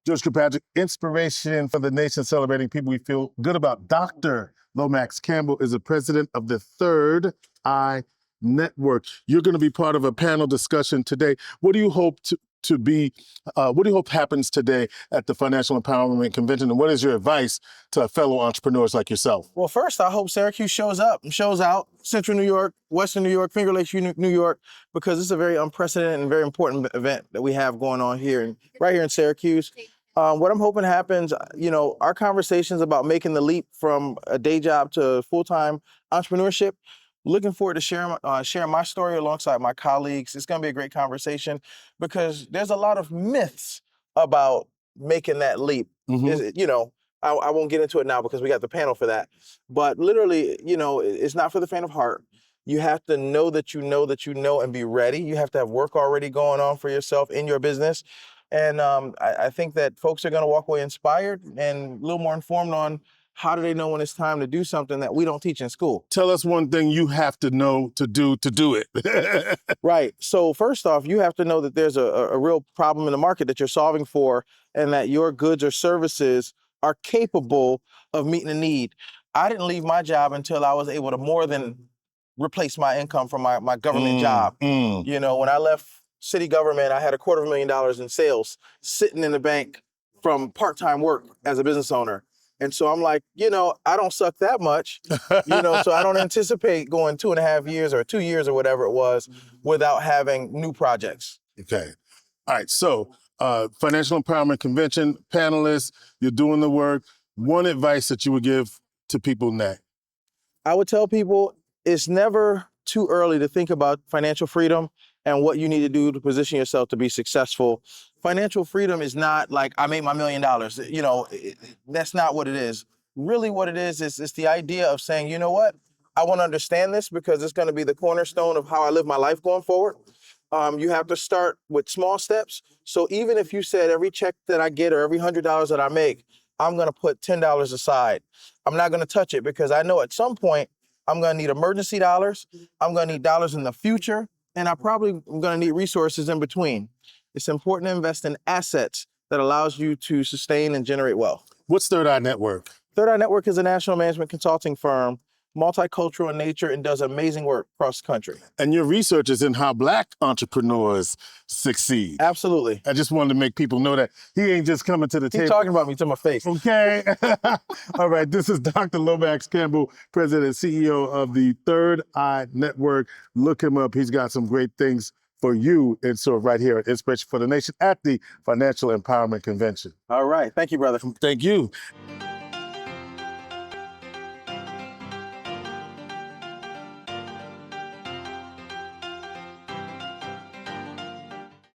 George Kilpatrick Inspiration for the nation, celebrating people we feel good about. Dr. Lomax Campbell is the president of the Third Eye Network. You're going to be part of a panel discussion today. What do you hope what do you hope happens today at the Financial Empowerment Convention, and what is your advice to fellow entrepreneurs like yourself? Well, first, I hope Syracuse shows up and shows out, Central New York, Western New York, Finger Lakes, New York, because it's a very unprecedented and very important event that we have going on here, right here in Syracuse. What I'm hoping happens, our conversations about making the leap from a day job to full-time entrepreneurship. Looking forward to sharing my story alongside my colleagues. It's going to be a great conversation because there's a lot of myths about making that leap. I won't get into it now because we got the panel for that. But literally, it's not for the faint of heart. You have to know that you know that you know and be ready. You have to have work already going on for yourself in your business. And I think that folks are going to walk away inspired and a little more informed on how do they know when it's time to do something that we don't teach in school? Tell us one thing you have to know to do it. Right. So first off, you have to know that there's a real problem in the market that you're solving for and that your goods or services are capable of meeting a need. I didn't leave my job until I was able to more than replace my income from my government job. When I left city government, I had $250,000 in sales sitting in the bank from part-time work as a business owner. And so I'm like, I don't suck that much, so I don't anticipate going 2.5 years or 2 years or whatever it was without having new projects. Okay. All right. So Financial Empowerment Convention, panelists, you're doing the work. One advice that you would give to people next? I would tell people it's never too early to think about financial freedom and what you need to do to position yourself to be successful. Financial freedom is not like I made my $1 million. That's not what it is. Really what it is it's the idea of saying, you know what? I want to understand this because it's going to be the cornerstone of how I live my life going forward. You have to start with small steps. So even if you said every check that I get or every $100 that I make, I'm going to put $10 aside. I'm not going to touch it because I know at some point I'm going to need emergency dollars. I'm going to need dollars in the future. And I probably am going to need resources in between. It's important to invest in assets that allows you to sustain and generate wealth. What's Third Eye Network? Third Eye Network is a national management consulting firm, multicultural in nature, and does amazing work across the country. And your research is in how Black entrepreneurs succeed. Absolutely. I just wanted to make people know that he ain't just coming to the table. He's talking about me to my face. Okay. All right. This is Dr. Lomax Campbell, president and CEO of the Third Eye Network. Look him up. He's got some great things for you and so right here at Inspiration for the Nation at the Financial Empowerment Convention. All right. Thank you, brother. Thank you.